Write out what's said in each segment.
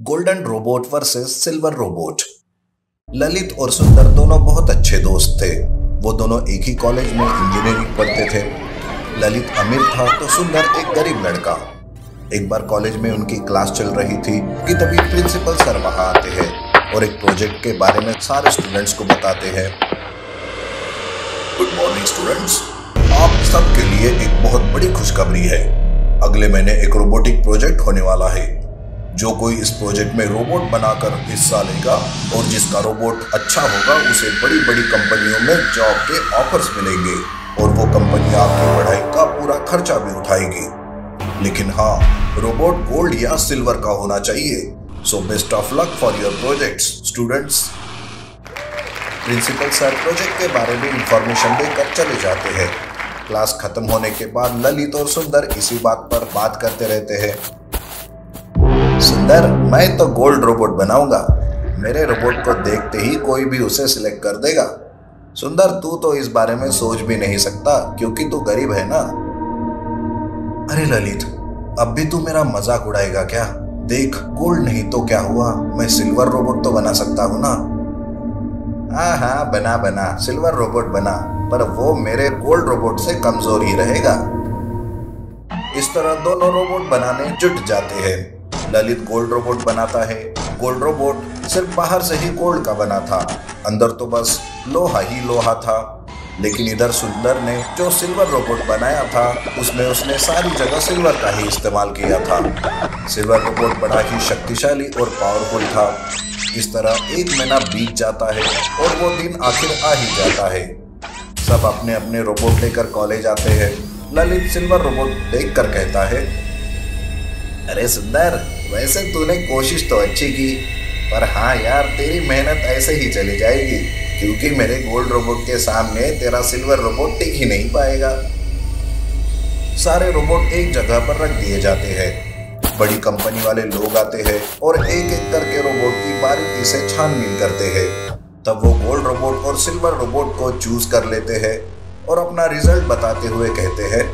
Golden robot versus silver robot. Lalit और सुंदर दोनों बहुत अच्छे दोस्त थे। वो दोनों एक ही कॉलेज में इंजीनियरिंग पढ़ते थे। ललित अमीर था तो सुंदर एक गरीब लड़का। एक बार कॉलेज में उनकी क्लास चल रही थी कि तभी प्रिंसिपल सर वहां आते हैं और एक प्रोजेक्ट के बारे में सारे स्टूडेंट्स को बताते हैं। गुड मॉर्निंग स्टूडेंट्स, आप सबके लिए एक बहुत बड़ी खुशखबरी है। अगले महीने एक रोबोटिक प्रोजेक्ट होने वाला है। जो कोई इस प्रोजेक्ट में रोबोट बनाकर हिस्सा लेगा और जिसका रोबोट अच्छा होगा उसे बड़ी बड़ी कंपनियों में जॉब के ऑफर्स मिलेंगे और वो कंपनी आपकी पढ़ाई का पूरा खर्चा भी उठाएगी। लेकिन हाँ, रोबोट गोल्ड या सिल्वर का होना चाहिए। So best of luck for your projects students. Principal sir project के बारे में इंफॉर्मेशन देकर चले जाते हैं। क्लास खत्म होने के बाद ललित और सुंदर इसी बात पर बात करते रहते हैं। सुंदर, मैं तो गोल्ड रोबोट बनाऊंगा। मेरे रोबोट को देखते ही कोई भी उसे सिलेक्ट कर देगा। सुंदर, तू तो इस बारे में सोच भी नहीं सकता क्योंकि तू गरीब है ना। अरे ललित, अब भी तू मेरा मजाक उड़ाएगा क्या? देख, गोल्ड नहीं तो क्या हुआ, मैं सिल्वर रोबोट तो बना सकता हूँ ना। हाँ हाँ, बना बना, सिल्वर रोबोट बना, पर वो मेरे गोल्ड रोबोट से कमजोर ही रहेगा। इस तरह दोनों रोबोट बनाने जुट जाते हैं। ललित गोल्ड रोबोट बनाता है। गोल्ड रोबोट सिर्फ बाहर से ही गोल्ड का बना था, अंदर तो बस लोहा ही लोहा था। लेकिन इधर सुंदर ने जो सिल्वर रोबोट बनाया था उसमें उसने सारी जगह सिल्वर का ही इस्तेमाल किया था। सिल्वर रोबोट बड़ा ही शक्तिशाली और पावरफुल था। इस तरह एक महीना बीत जाता है और वो दिन आखिर आ ही जाता है। सब अपने अपने रोबोट लेकर कॉलेज आते हैं। ललित सिल्वर रोबोट देखकर कहता है, अरे सुंदर, वैसे तूने कोशिश तो अच्छी की, पर हाँ यार, तेरी मेहनत ऐसे ही चली जाएगी क्योंकि मेरे गोल्ड रोबोट के सामने तेरा सिल्वर रोबोट टिक ही नहीं पाएगा। सारे रोबोट एक जगह पर रख दिए जाते हैं। बड़ी कंपनी वाले लोग आते हैं और एक एक करके रोबोट की बारीकी से छानबीन करते हैं। तब वो गोल्ड रोबोट और सिल्वर रोबोट को चूज कर लेते हैं और अपना रिजल्ट बताते हुए कहते हैं,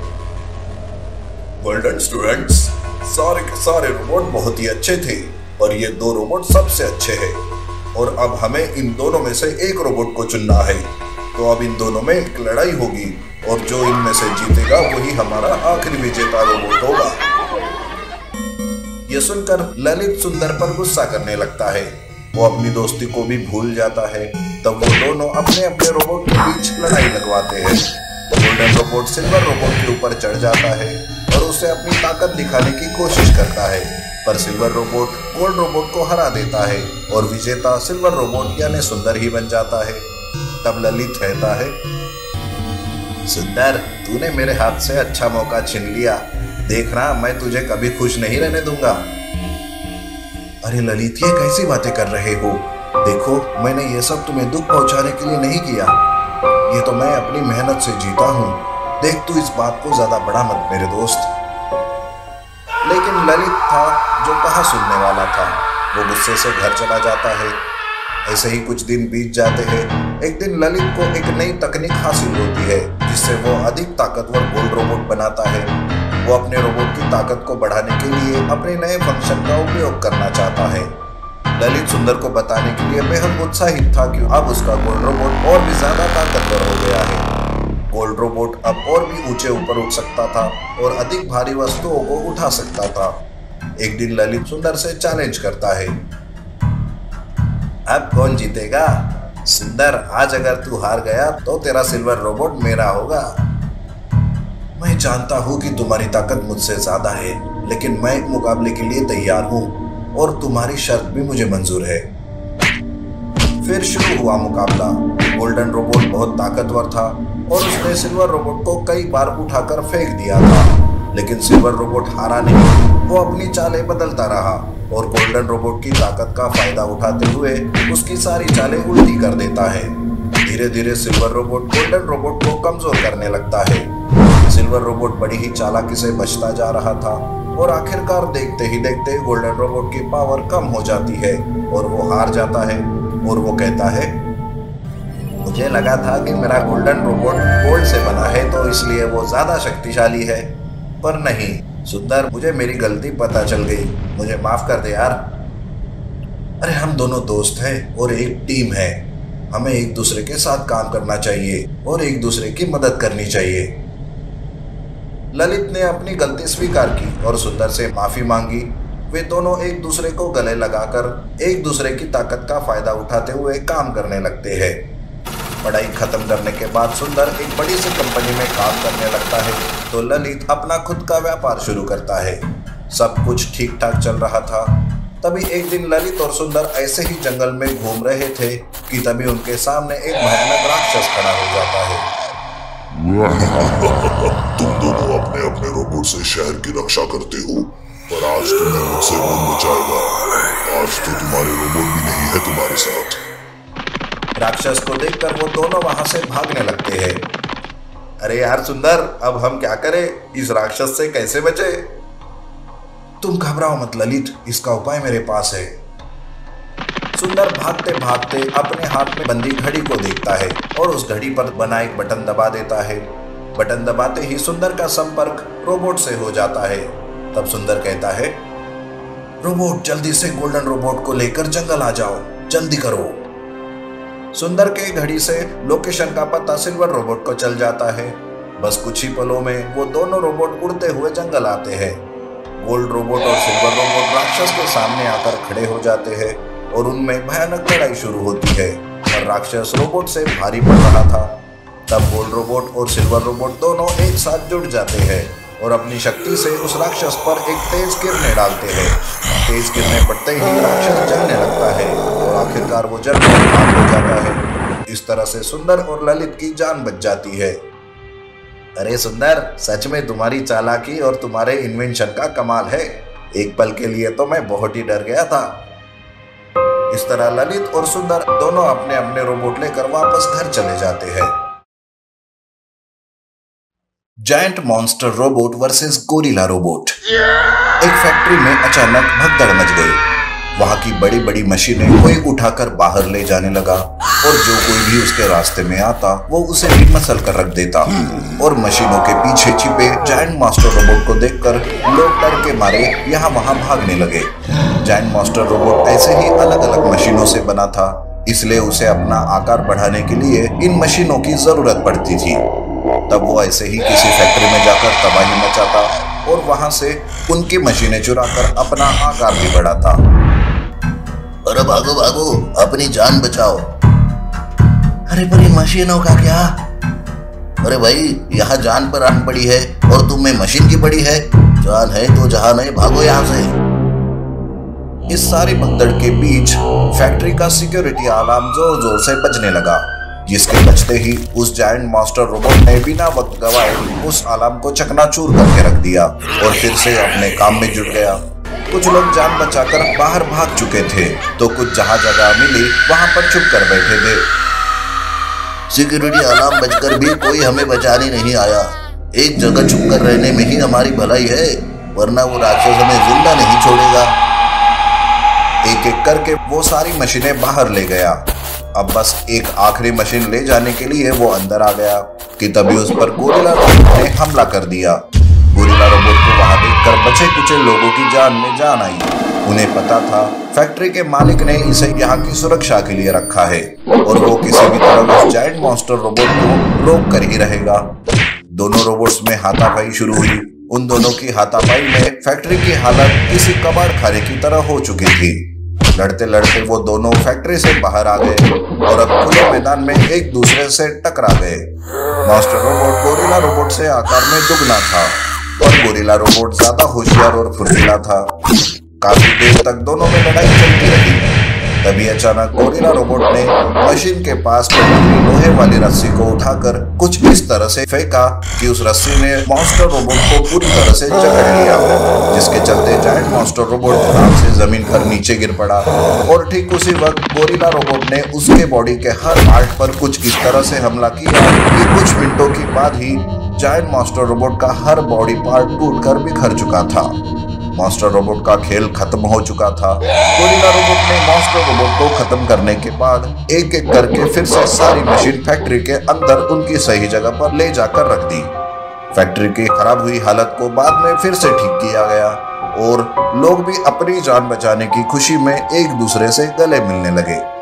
गोल्डन स्टूडेंट्स, सारे के सारे रोबोट बहुत ही अच्छे थे और ये दो रोबोट सबसे अच्छे हैं और अब हमें इन दोनों में से एक रोबोट को चुनना है। तो अब इन दोनों में एक लड़ाई होगी और जो इनमें से जीतेगा वही हमारा आखिरी विजेता रोबोट होगा। यह सुनकर ललित सुंदर पर गुस्सा करने लगता है। वो अपनी दोस्ती को भी भूल जाता है। तब वो दोनों अपने अपने रोबोट के बीच लड़ाई लगवाते हैं। गोल्डन रोबोट सिल्वर रोबोट के ऊपर चढ़ जाता है और उसे अपनी ताकत दिखाने की कोशिश करता है, पर सिल्वर रोबोट गोल्ड रोबोट को हरा देता है और विजेता सिल्वर रोबोट यानी सुंदर ही बन जाता है। तब ललित कहता है, सुंदर, तूने मेरे हाथ से अच्छा मौका छीन लिया। देखना, मैं तुझे कभी खुश नहीं रहने दूंगा। अरे ललित, ये कैसी बातें कर रहे हो? देखो, मैंने ये सब तुम्हें दुख पहुंचाने के लिए नहीं किया। ये तो मैं अपनी मेहनत से जीता हूँ। देख, तू इस बात को ज्यादा बड़ा मत मेरे दोस्त। लेकिन ललित था जो कहाँ सुनने वाला था। वो गुस्से से घर चला जाता है। ऐसे ही कुछ दिन बीत जाते हैं। एक दिन ललित को एक नई तकनीक हासिल होती है जिससे वो अधिक ताकतवर गोल्ड रोबोट बनाता है। वो अपने रोबोट की ताकत को बढ़ाने के लिए अपने नए फंक्शन का उपयोग करना चाहता है। ललित सुंदर को बताने के लिए बेहद उत्साहित था कि अब उसका गोल्ड रोबोट और भी ज्यादा ताकतवर हो गया है। गोल्ड रोबोट अब और भी ऊंचे ऊपर उठ सकता था और अधिक भारी वस्तुओं को उठा सकता था। एक दिन ललित सुंदर से चैलेंज करता है, अब कौन जीतेगा? सुंदर, आज अगर तू हार गया तो तेरा सिल्वर रोबोट मेरा होगा। मैं जानता हूँ कि तुम्हारी ताकत मुझसे ज्यादा है, लेकिन मैं मुकाबले के लिए तैयार हूँ और तुम्हारी शर्त भी मुझे मंजूर है। फिर शुरू हुआ मुकाबला। गोल्डन रोबोट बहुत ताकतवर था और उसने सिल्वर रोबोट को कई बार उठाकर फेंक दिया था, लेकिन सिल्वर रोबोट हारा नहीं। वो अपनी चालें बदलता रहा और गोल्डन रोबोट की ताकत का फायदा उठाते हुए उसकी सारी चालें उल्टी कर देता है। धीरे धीरे सिल्वर रोबोट गोल्डन रोबोट को कमजोर करने लगता है। सिल्वर रोबोट बड़ी ही चालाकी से बचता जा रहा था और आखिरकार देखते ही देखते गोल्डन रोबोट की पावर कम हो जाती है और वो हार जाता है। और वो कहता है, मुझे लगा था कि मेरा गोल्डन रोबोट गोल्ड से बना है तो इसलिए वो ज्यादा शक्तिशाली है, पर नहीं, सुंदर, मुझे मेरी गलती पता चल गई, मुझे माफ कर दे यार। अरे हम दोनों दोस्त हैं और एक टीम है। हमें एक दूसरे के साथ काम करना चाहिए और एक दूसरे की मदद करनी चाहिए। ललित ने अपनी गलती स्वीकार की और सुंदर से माफी मांगी। वे दोनों एक दूसरे को गले लगाकर एक दूसरे की ताकत का फायदा उठाते हुए काम करने लगते हैं। पढ़ाई खत्म करने के बाद सुंदर एक बड़ी सी कंपनी में काम करने लगता है तो ललित अपना खुद का व्यापार शुरू करता है। सब कुछ ठीक ठाक चल रहा था। तभी एक दिन ललित और सुंदर ऐसे ही जंगल में घूम रहे थे कि तभी उनके सामने एक भयानक राक्षस खड़ा हो जाता है। तुम दोनों अपने अपने रोबोट से शहर की रक्षा करते हो, पर आज तुम्हें मुझसे कौन बचाएगा? आज तो तुम्हारे रोबोट भी नहीं है तुम्हारे साथ। राक्षस को देखकर वो दोनों वहां से भागने लगते हैं। अरे यार सुंदर, अब हम क्या करें? इस राक्षस से कैसे बचे? तुम घबराओ मत ललित, इसका उपाय मेरे पास है। सुंदर भागते भागते अपने हाथ में बंदी घड़ी को देखता है और उस घड़ी पर बना एक बटन दबा देता है। बटन दबाते ही सुंदर का संपर्क रोबोट से हो जाता है। तब सुंदर कहता है, रोबोट जल्दी से गोल्डन रोबोट को लेकर जंगल आ जाओ, जल्दी करो। सुंदर के घड़ी से लोकेशन का पता सिल्वर रोबोट को चल जाता है। बस कुछ ही पलों में वो दोनों रोबोट उड़ते हुए जंगल आते हैं। गोल्ड रोबोट और सिल्वर रोबोट राक्षस के सामने आकर खड़े हो जाते हैं और उनमें भयानक लड़ाई शुरू होती है और राक्षस रोबोट से भारी पड़ रहा था। तब गोल्ड रोबोट और सिल्वर रोबोट दोनों एक साथ जुड़ जाते हैं और अपनी शक्ति से उस राक्षस पर एक तेज किरणें डालते हैं। तेज किरणें पड़ते ही राक्षस जलने लगता है और आखिरकार वो जलकर खाक हो जाता है। इस तरह से सुंदर और ललित की जान बच जाती है। अरे सुंदर, सच में तुम्हारी चालाकी और तुम्हारे इन्वेंशन का कमाल है। एक पल के लिए तो मैं बहुत ही डर गया था। इस तरह ललित और सुंदर दोनों अपने अपने रोबोट लेकर वापस घर चले जाते हैं। Giant monster robot versus gorilla robot. एक फैक्ट्री में अचानक भगदड़ मच गई। वहां की बड़ी बड़ी मशीनें कोई उठाकर बाहर ले जाने लगा और जो कोई भी उसके रास्ते में आता वो उसे भी मसल कर रख देता। और मशीनों के पीछे छिपे जायंट मास्टर रोबोट को देखकर लोग डर के मारे यहाँ वहां भागने लगे। जायंट मास्टर रोबोट ऐसे ही अलग अलग मशीनों से बना था, इसलिए उसे अपना आकार बढ़ाने के लिए इन मशीनों की जरूरत पड़ती थी। तब वो ऐसे ही किसी फैक्ट्री में जाकर तबाही मचाता और वहां से उनकी मशीनें चुराकर अपना आकार भी बढ़ाता। अरे भागो भागो, अपनी जान बचाओ। अरे पर इन मशीनों का क्या? अरे भाई, यहाँ जान पर आन पड़ी है और तुम में मशीन की पड़ी है। जान है तो जहान है, भागो यहाँ से। इस सारी भगदड़ के बीच फैक्ट्री का सिक्योरिटी अलार्म जोर जोर से बजने लगा, जिसके बजते ही उस जायंट मास्टर रोबोट ने बिना वक्त गवाए उस अलार्म को चकनाचूर करके रख दिया और फिर से अपने काम में जुट गया। कुछ लोग जान बचाकर बाहर भाग चुके थे तो कुछ जहां जगह मिली वहां पर छुप कर बैठे थे। सिक्योरिटी अलार्म बजकर भी कोई हमें बचाने नहीं आया। एक जगह छुप कर रहने में ही हमारी भलाई है, वरना वो राक्षस हमें जिंदा नहीं छोड़ेगा। एक एक करके वो सारी मशीनें बाहर ले गया। अब बस एक आखिरी मशीन ले जाने के लिए वो अंदर आ गया कि तभी उस पर गोरिल्ला रोबोट ने हमला कर दिया। गोरिल्ला रोबोट को वहां देखकर बचे कुचे लोगों की जान में जान आई। उन्हें पता था फैक्ट्री के मालिक ने इसे यहाँ की सुरक्षा के लिए रखा है और वो किसी भी तरह उस जायंट मॉन्स्टर रोबोट को रोक कर ही रहेगा। दोनों रोबोट्स में हाथापाई शुरू हुई। उन दोनों की हाथापाई में फैक्ट्री की हालत किसी कबाड़ खाने की तरह हो चुकी थी। लड़ते लड़ते वो दोनों फैक्ट्री से बाहर आ गए और अब खुले मैदान में एक दूसरे से टकरा गए। मास्टर रोबोट गोरिल्ला रोबोट से आकार में दुगना था और गोरिल्ला रोबोट ज्यादा होशियार और फुर्तीला था। काफी देर तक दोनों में लड़ाई चलती रही। तभी अचानक गोरिल्ला रोबोट ने मशीन के पास पड़ी लोहे वाली रस्सी को उठाकर कुछ इस तरह से फेंका कि उस रस्सी ने मॉन्स्टर रोबोट को पूरी तरह से जकड़ लिया, जिसके चलते जायंट मॉन्स्टर रोबोट धड़ाम से जमीन पर नीचे गिर पड़ा। और ठीक उसी वक्त गोरिल्ला रोबोट ने उसके बॉडी के हर पार्ट पर कुछ इस तरह से हमला किया कि कुछ मिनटों के बाद ही जायंट मॉन्स्टर रोबोट का हर बॉडी पार्ट टूटकर बिखर चुका था। मॉन्स्टर रोबोट का खेल खत्म हो चुका था। गोरिल्ला रोबोट ने मॉन्स्टर रोबोट को खत्म करने के बाद एक एक करके फिर से सारी मशीन फैक्ट्री के अंदर उनकी सही जगह पर ले जाकर रख दी। फैक्ट्री की खराब हुई हालत को बाद में फिर से ठीक किया गया और लोग भी अपनी जान बचाने की खुशी में एक दूसरे से गले मिलने लगे।